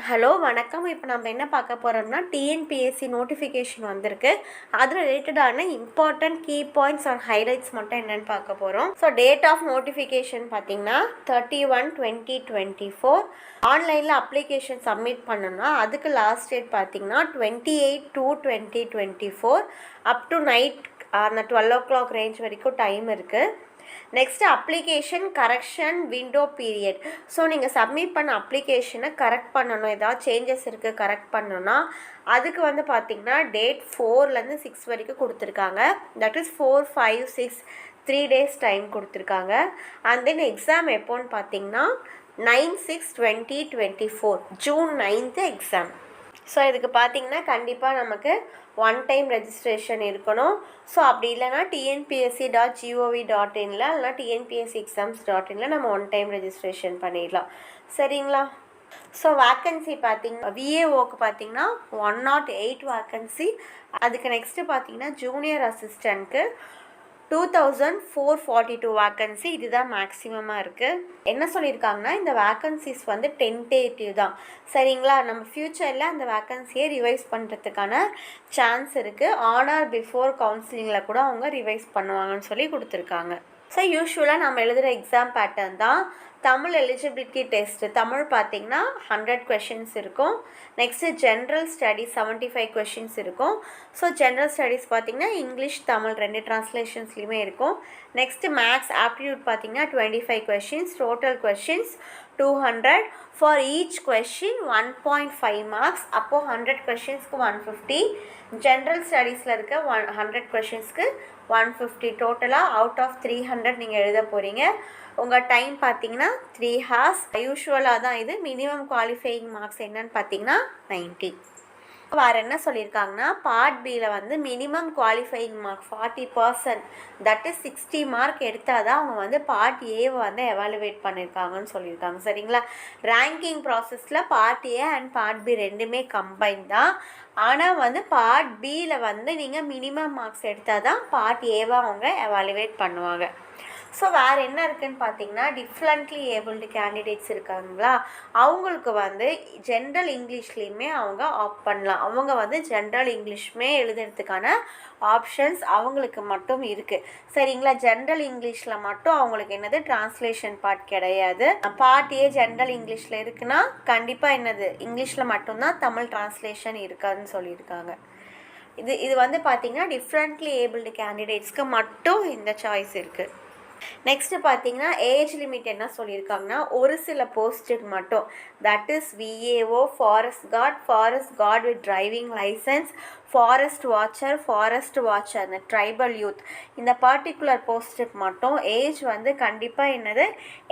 Hello வணக்கம். இப்போ நம்ம என்ன பார்க்க போகிறோம்னா டிஎன்பிஎஸ்சி நோட்டிஃபிகேஷன் வந்திருக்கு. அதில் ரிலேட்டடான important key points or highlights மட்டும் என்னென்னு பார்க்க போகிறோம். ஸோ டேட் ஆஃப் நோட்டிஃபிகேஷன் பார்த்தீங்கன்னா 31/2024. ஆன்லைனில் அப்ளிகேஷன் சப்மிட் பண்ணணும்னா அதுக்கு லாஸ்ட் டேட் பார்த்தீங்கன்னா 28/2/2024 அப் டு நைட் அந்த 12 o'clock ரேஞ்ச் வரைக்கும் டைம் இருக்குது. Next application correction window period. So நீங்கள் சப்மிட் பண்ண அப்ளிகேஷனை கரெக்ட் பண்ணணும், ஏதாவது சேஞ்சஸ் இருக்குது கரெக்ட் பண்ணணும்னா அதுக்கு வந்து பார்த்திங்கன்னா டேட் 4லேருந்து 6 வரைக்கும் கொடுத்துருக்காங்க. தட் இஸ் 4, 5, 6 3 days டைம் கொடுத்துருக்காங்க. அண்ட் தென் எக்ஸாம் எப்போன்னு பார்த்தீங்கன்னா 9/6/2024 June 9th எக்ஸாம். ஸோ இதுக்கு பார்த்திங்கன்னா கண்டிப்பாக நமக்கு ஒன் டைம் ரெஜிஸ்ட்ரேஷன் இருக்கணும். ஸோ அப்படி இல்லைனா tnpsc.gov.in இல்லைனா tnpscexams.in நம்ம ஒன் டைம் ரெஜிஸ்ட்ரேஷன் பண்ணிடலாம். சரிங்களா? ஸோ வேக்கன்சி பார்த்திங்கன்னா விஏஓக்கு பார்த்திங்கன்னா 108 வேக்கன்சி. அதுக்கு நெக்ஸ்ட்டு பார்த்திங்கன்னா ஜூனியர் அசிஸ்டண்ட்க்கு 2442 வேக்கன்சி. இதுதான் மேக்ஸிமமாக இருக்குது. என்ன சொல்லியிருக்காங்கன்னா இந்த வேக்கன்சிஸ் வந்து டென்டேட்டிவ் தான். சரிங்களா? நம்ம ஃப்யூச்சரில் அந்த வேக்கன்சியை ரிவைஸ் பண்ணுறதுக்கான சான்ஸ் இருக்குது. ஆன் ஆர் பிஃபோர் கவுன்சிலிங்கில் கூட அவங்க ரிவைஸ் பண்ணுவாங்கன்னு சொல்லி கொடுத்துருக்காங்க. ஸோ யூஸ்வலாக நம்ம எழுதுகிற எக்ஸாம் பேட்டர்ன் தான். தமிழ் எலிஜிபிலிட்டி டெஸ்ட்டு தமிழ் பார்த்திங்கன்னா 100 questions இருக்கும். நெக்ஸ்ட்டு ஜென்ரல் ஸ்டடீஸ் 75 questions இருக்கும். ஸோ ஜென்ரல் ஸ்டடீஸ் பார்த்திங்கன்னா இங்கிலீஷ் தமிழ் 2 ட்ரான்ஸ்லேஷன்ஸ்லையுமே இருக்கும். நெக்ஸ்ட்டு மேக்ஸ் ஆப்டிடியூட் பார்த்திங்கன்னா 25 questions. Total questions 200. For each question 1.5 marks. அப்போது 100 questionsக்கு 150. ஜென்ரல் ஸ்டடீஸில் இருக்க 100 questionsக்கு 150. டோட்டலாக அவுட் ஆஃப் 300 நீங்கள் எழுத போகிறீங்க. உங்கள் டைம் பார்த்தீங்கன்னா 3 hours. யூஸ்வலாக தான் இது. மினிமம் குவாலிஃபையிங் மார்க்ஸ் என்னன்னு பார்த்தீங்கன்னா 90. வேறு என்ன சொல்லியிருக்காங்கன்னா பார்ட் பியில் வந்து minimum qualifying mark 40%, that is 60 mark எடுத்தால் தான் அவங்க வந்து பார்ட் ஏவை வந்து எவாலுவேட் பண்ணியிருக்காங்கன்னு சொல்லியிருக்காங்க. சரிங்களா? ரேங்கிங் ப்ராசஸில் part A and part B ரெண்டுமே கம்பைன் தான். ஆனால் வந்து பார்ட் பியில் வந்து நீங்கள் மினிமம் மார்க்ஸ் எடுத்தால் தான் பார்ட் ஏவை அவங்க எவாலுவேட் பண்ணுவாங்க. ஸோ வேறு என்ன இருக்குதுன்னு பார்த்தீங்கன்னா டிஃப்ரெண்ட்லி ஏபிள்டு கேண்டிடேட்ஸ் இருக்காங்களா, அவங்களுக்கு வந்து ஜென்ரல் இங்கிலீஷ்லேயுமே அவங்க ஆப்ட் பண்ணலாம். அவங்க வந்து ஜென்ரல் இங்கிலீஷுமே எழுதுறதுக்கான ஆப்ஷன்ஸ் அவங்களுக்கு மட்டும் இருக்குது. சரிங்களா? ஜென்ரல் இங்கிலீஷில் மட்டும் அவங்களுக்கு என்னது டிரான்ஸ்லேஷன் பார்ட் கிடையாது. பார்ட் ஏ ஜென்ரல் இங்கிலீஷில் இருக்குன்னா கண்டிப்பாக என்னது இங்கிலீஷில் மட்டும்தான் தமிழ் டிரான்ஸ்லேஷன் இருக்காதுன்னு சொல்லியிருக்காங்க. இது வந்து பார்த்திங்கன்னா டிஃப்ரெண்ட்லி ஏபிள்டு கேண்டிடேட்ஸ்க்கு மட்டும் இந்த சாய்ஸ் இருக்குது. நெக்ஸ்ட்டு பார்த்தீங்கன்னா ஏஜ் லிமிட் என்ன சொல்லியிருக்காங்கன்னா ஒரு சில போஸ்ட்டுக்கு மட்டும், that is VAO, forest guard with driving licence, forest watcher அந்த ட்ரைபல் யூத், இந்த பர்டிகுலர் போஸ்ட்டுக்கு மட்டும் ஏஜ் வந்து கண்டிப்பாக என்னது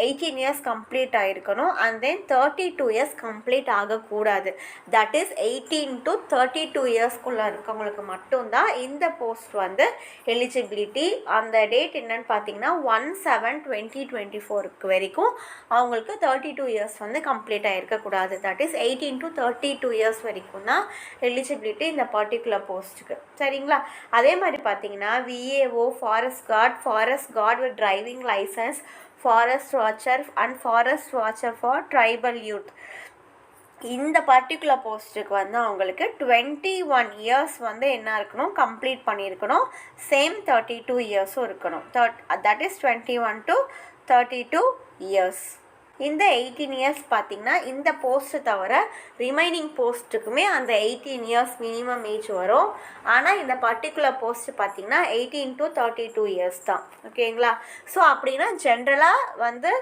18 years கம்ப்ளீட் ஆகிருக்கணும். அண்ட் தென் 32 years கம்ப்ளீட் ஆகக்கூடாது. தட் இஸ் 18 to 32 yearsக்குள்ளே இருக்கவங்களுக்கு மட்டும்தான் இந்த போஸ்ட் வந்து எலிஜிபிலிட்டி. அந்த டேட் என்னன்னு பார்த்தீங்கன்னா 1/7/2024 வரைக்கும் அவங்களுக்கு 32 years வந்து கம்ப்ளீட் ஆகிருக்கக்கூடாது. தட் இஸ் 18 to 32 years வரைக்கும் தான் எலிஜிபிலிட்டி இந்த பர்டிகுலர் போஸ்ட்டுக்கு. சரிங்களா? அதே மாதிரி பார்த்தீங்கன்னா VAO, forest guard with driving licence, forest watcher for tribal youth, இந்த பர்டிகுலர் போஸ்ட்டுக்கு வந்து அவங்களுக்கு 21 years வந்து என்ன இருக்கணும், கம்ப்ளீட் பண்ணியிருக்கணும். சேம் 32 yearsம் இருக்கணும். That is 21 to 32 years. இந்த 18 years பார்த்திங்கன்னா இந்த போஸ்ட்டு தவிர ரிமைனிங் போஸ்ட்டுக்குமே அந்த 18 years மினிமம் ஏஜ் வரும். ஆனால் இந்த பர்டிகுலர் போஸ்ட்டு பார்த்திங்கன்னா 18 to 32 years தான். ஓகேங்களா? ஸோ அப்படின்னா ஜென்ரலாக வந்து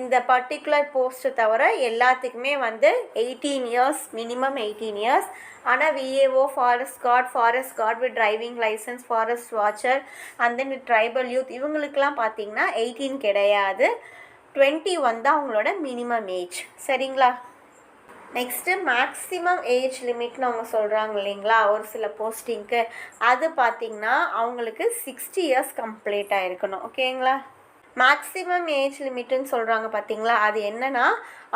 இந்த பர்டிகுலர் போஸ்ட்டு தவிர எல்லாத்துக்குமே வந்து 18 years மினிமம் 18 years. ஆனால் VAO, forest guard with driving licence, forest watcher and then with tribal youth இவங்களுக்கெல்லாம் பார்த்திங்கன்னா 18 கிடையாது, 21 தான் அவங்களோட மினிமம் ஏஜ். சரிங்களா? நெக்ஸ்ட்டு மேக்ஸிமம் ஏஜ் லிமிட்னு அவங்க சொல்கிறாங்க இல்லைங்களா ஒரு சில போஸ்டிங்க்கு, அது பார்த்திங்கன்னா அவங்களுக்கு 60 years கம்ப்ளீட் ஆகிருக்கணும். ஓகேங்களா? மேக்ஸிமம் ஏஜ் லிமிட்டுன்னு சொல்கிறாங்க பார்த்திங்களா, அது என்னென்னா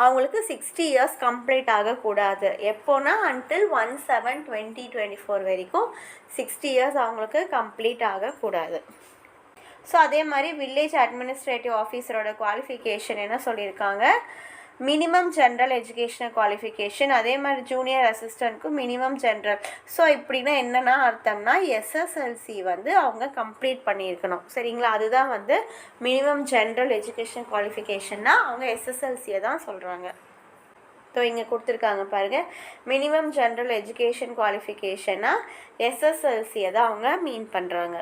அவங்களுக்கு 60 years கம்ப்ளீட் ஆகக்கூடாது. எப்போனா அன்டில் 1/7/2024 வரைக்கும் 60 years அவங்களுக்கு கம்ப்ளீட் ஆகக்கூடாது. ஸோ அதே மாதிரி வில்லேஜ் அட்மினிஸ்ட்ரேட்டிவ் ஆஃபீஸரோட குவாலிஃபிகேஷன் என்ன சொல்லியிருக்காங்க, மினிமம் ஜென்ரல் எஜுகேஷனல் குவாலிஃபிகேஷன், அதே மாதிரி ஜூனியர் அசிஸ்டண்ட்க்கும் மினிமம் ஜென்ரல். ஸோ இப்படின்னா என்னென்னா அர்த்தம்னா எஸ்எஸ்எல்சி வந்து அவங்க கம்ப்ளீட் பண்ணியிருக்கணும். சரிங்களா, அதுதான் வந்து மினிமம் ஜென்ரல் எஜுகேஷன் குவாலிஃபிகேஷன்னா அவங்க எஸ்எஸ்எல்சியை தான் சொல்கிறாங்க. ஸோ இங்கே கொடுத்துருக்காங்க பாருங்கள், மினிமம் ஜென்ரல் எஜுகேஷன் குவாலிஃபிகேஷன்னா எஸ்எஸ்எல்சியை தான் அவங்க மீன் பண்ணுறாங்க.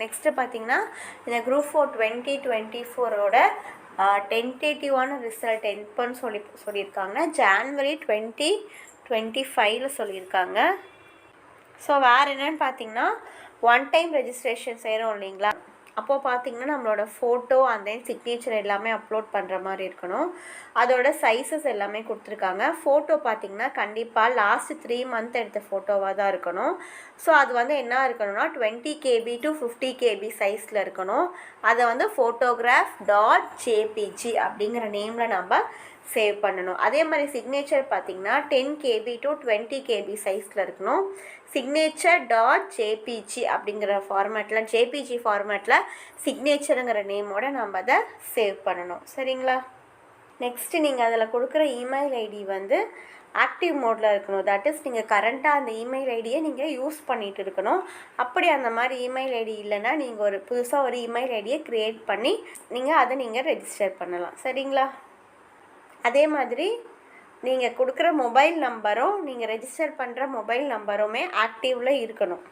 நெக்ஸ்ட்டு பார்த்திங்கன்னா இந்த குரூப் 4 2024ஓட டென்டேட்டிவான ரிசல்ட் எப்போன்னு சொல்லியிருக்காங்க, ஜான்வரி 2025 சொல்லியிருக்காங்க. ஸோ வேறு என்னென்னு பார்த்திங்கன்னா ஒன் டைம் ரெஜிஸ்ட்ரேஷன் செய்கிறோம் இல்லைங்களா, அப்போது பார்த்திங்கன்னா நம்மளோட ஃபோட்டோ அண்ட் தென் சிக்னேச்சர் எல்லாமே அப்லோட் பண்ணுற மாதிரி இருக்கணும். அதோட சைஸஸ் எல்லாமே கொடுத்துருக்காங்க. ஃபோட்டோ பார்த்திங்கன்னா கண்டிப்பாக லாஸ்ட் 3 month எடுத்த ஃபோட்டோவாக தான் இருக்கணும். ஸோ அது வந்து என்ன இருக்கணும்னா 20 KB to 50 KB சைஸில் இருக்கணும். அதை வந்து photograph.jpg அப்படிங்கிற நேமில் நம்ம சேவ் பண்ணணும். அதே மாதிரி சிக்னேச்சர் பார்த்திங்கன்னா 10 KB to 20 KB சைஸில் இருக்கணும். signature.jpg அப்படிங்கிற ஃபார்மேட்டில், ஜேபிஜி ஃபார்மேட்டில் சிக்னேச்சருங்கிற நேமோட நம்ம அதை சேவ் பண்ணணும். சரிங்களா, நெக்ஸ்ட்டு நீங்கள் அதில் கொடுக்குற இமெயில் ஐடி வந்து ஆக்டிவ் மோடில் இருக்கணும். தட் இஸ் நீங்கள் கரண்ட்டாக அந்த இமெயில் ஐடியை நீங்கள் யூஸ் பண்ணிகிட்டு இருக்கணும். அப்படி அந்த மாதிரி இமெயில் ஐடி இல்லைன்னா நீங்கள் ஒரு புதுசாக ஒரு இமெயில் ஐடியை க்ரியேட் பண்ணி அதை ரெஜிஸ்டர் பண்ணலாம். சரிங்களா, அதே மாதிரி நீங்கள் கொடுக்குற மொபைல் நம்பரும் நீங்கள் ரெஜிஸ்டர் பண்ணுற மொபைல் நம்பருமே ஆக்டிவில் இருக்கணும்.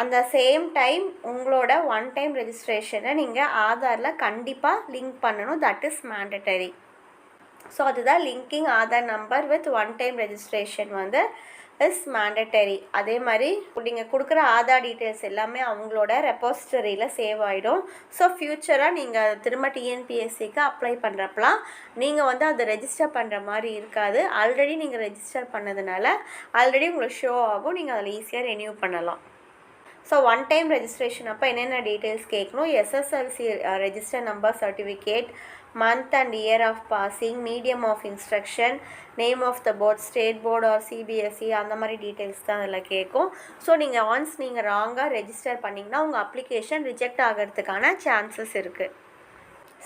அந்த சேம் டைம் உங்களோட ஒன் டைம் ரெஜிஸ்ட்ரேஷனை நீங்கள் ஆதாரில் கண்டிப்பாக லிங்க் பண்ணணும். That is mandatory. ஸோ அதுதான் linking Aadhaar number with one time registration வந்து இஸ் மேண்டட்டரி. அதே மாதிரி நீங்கள் கொடுக்குற ஆதார் டீட்டெயில்ஸ் எல்லாமே அவங்களோட ரெபாசிட்டரியில் சேவ் ஆகிடும். ஸோ ஃப்யூச்சராக நீங்கள் திரும்ப டிஎன்பிஎஸ்சிக்கு அப்ளை பண்ணுறப்பலாம் நீங்கள் வந்து அதை ரெஜிஸ்டர் பண்ணுற மாதிரி இருக்காது. ஆல்ரெடி நீங்கள் ரெஜிஸ்டர் பண்ணதுனால ஆல்ரெடி உங்களுக்கு ஷோ ஆகும், நீங்கள் அதில் ஈஸியாக ரெனியூ பண்ணலாம். ஸோ ஒன் டைம் ரெஜிஸ்ட்ரேஷன் அப்போ என்னென்ன டீட்டெயில்ஸ் கேட்கணும், SSLC register number, certificate, month and year of passing, medium of instruction, name of the board, state board or CBSE அந்த மாதிரி டீட்டெயில்ஸ் தான் அதில் கேட்கும். ஸோ நீங்கள் ஒன்ஸ் நீங்கள் ராங்காக ரெஜிஸ்டர் பண்ணிங்கன்னா உங்கள் அப்ளிகேஷன் ரிஜெக்ட் ஆகிறதுக்கான சான்சஸ் இருக்குது.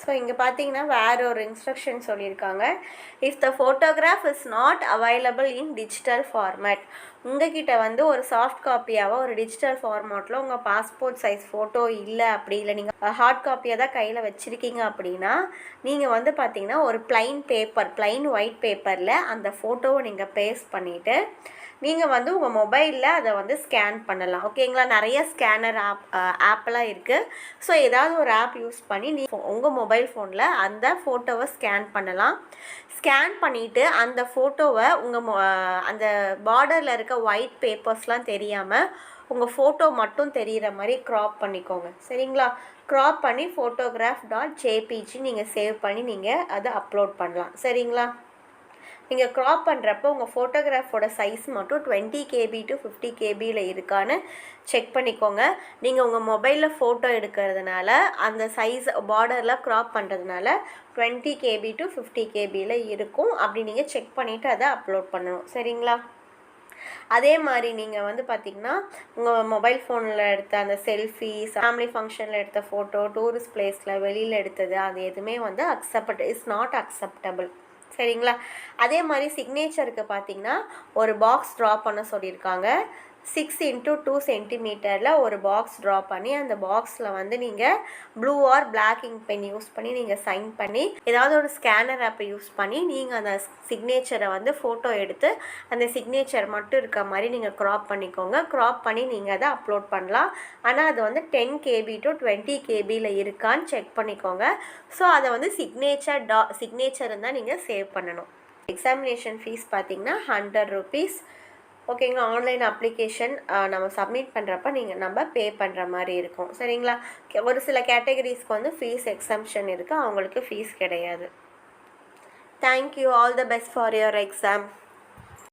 ஸோ இங்கே பார்த்தீங்கன்னா வேறு ஒரு இன்ஸ்ட்ரக்ஷன் சொல்லியிருக்காங்க, if the photograph is not available in digital format, உங்ககிட்ட வந்து ஒரு சாஃப்ட் காப்பியாவோ ஒரு டிஜிட்டல் ஃபார்மேட்டில் உங்கள் பாஸ்போர்ட் சைஸ் ஃபோட்டோ இல்லை, அப்படி இல்லை நீங்கள் ஹார்ட் காப்பியாக தான் கையில் வச்சுருக்கீங்க அப்படின்னா நீங்கள் வந்து பார்த்தீங்கன்னா ஒரு பிளைன் ஒயிட் பேப்பரில் அந்த ஃபோட்டோவை நீங்கள் பேஸ்ட் பண்ணிவிட்டு நீங்கள் வந்து உங்கள் மொபைலில் அதை வந்து ஸ்கேன் பண்ணலாம். ஓகேங்களா, நிறைய ஸ்கேனர் ஆப்பெல்லாம் இருக்குது. ஸோ ஏதாவது ஒரு ஆப் யூஸ் பண்ணி உங்கள் மொபைல் ஃபோனில் அந்த ஃபோட்டோவை ஸ்கேன் பண்ணலாம். ஸ்கேன் பண்ணிவிட்டு அந்த ஃபோட்டோவை அந்த பார்டரில் இருக்க ஒயிட் பேப்பர்ஸ்லாம் தெரியாமல் உங்கள் ஃபோட்டோ மட்டும் தெரிகிற மாதிரி க்ராப் பண்ணிக்கோங்க. சரிங்களா, க்ராப் பண்ணி photograph.jpg நீங்கள் சேவ் பண்ணி நீங்கள் அதை அப்லோட் பண்ணலாம். சரிங்களா, நீங்கள் க்ராப் பண்ணுறப்போ உங்கள் ஃபோட்டோகிராஃபோட சைஸ் மட்டும் 20 KB to 50 KBயில் இருக்கான்னு செக் பண்ணிக்கோங்க. நீங்கள் உங்கள் மொபைலில் ஃபோட்டோ எடுக்கிறதுனால அந்த சைஸ் பார்டரில் க்ராப் பண்ணுறதுனால 20 KB to 50 KBயில் இருக்கும். அப்படி நீங்கள் செக் பண்ணிவிட்டு அதை அப்லோட் பண்ணணும். சரிங்களா, அதே மாதிரி நீங்கள் வந்து பார்த்திங்கன்னா உங்கள் மொபைல் ஃபோனில் எடுத்த அந்த செல்ஃபிஸ், ஃபேமிலி ஃபங்க்ஷனில் எடுத்த ஃபோட்டோ, டூரிஸ்ட் பிளேஸில் வெளியில் எடுத்தது, அது எதுவுமே வந்து இஸ் நாட் அக்செப்டபிள். சரிங்களா, அதே மாதிரி சிக்னேச்சருக்கு பார்த்திங்கன்னா ஒரு பாக்ஸ் ட்ரா பண்ண சொல்லியிருக்காங்க. 6 into 2 centimeterல ஒரு பாக்ஸ் ட்ரா பண்ணி அந்த பாக்ஸில் வந்து நீங்கள் blue or black ink pen use பண்ணி நீங்கள் சைன் பண்ணி ஏதாவது ஒரு ஸ்கேனர் ஆப்பை யூஸ் பண்ணி நீங்கள் அந்த சிக்னேச்சரை வந்து ஃபோட்டோ எடுத்து அந்த சிக்னேச்சர் மட்டும் இருக்க மாதிரி நீங்கள் க்ராப் பண்ணிக்கோங்க. க்ராப் பண்ணி நீங்கள் அதை அப்லோட் பண்ணலாம். ஆனால் அது வந்து 10 KB to 20 KBயில் இருக்கான்னு செக் பண்ணிக்கோங்க. ஸோ அதை வந்து சிக்னேச்சர் தான் நீங்கள் சேவ் பண்ணணும். எக்ஸாமினேஷன் ஃபீஸ் பார்த்திங்கன்னா 100 rupees. ஓகேங்களா, ஆன்லைன் அப்ளிகேஷன் நம்ம சப்மிட் பண்ணுறப்ப நம்ம பே பண்ணுற மாதிரி இருக்கும். சரிங்களா, ஒரு சில கேட்டகரிஸ்க்கு வந்து ஃபீஸ் எக்ஸம்ஷன் இருக்குது, அவங்களுக்கு ஃபீஸ் கிடையாது. Thank you, all the best for your exam.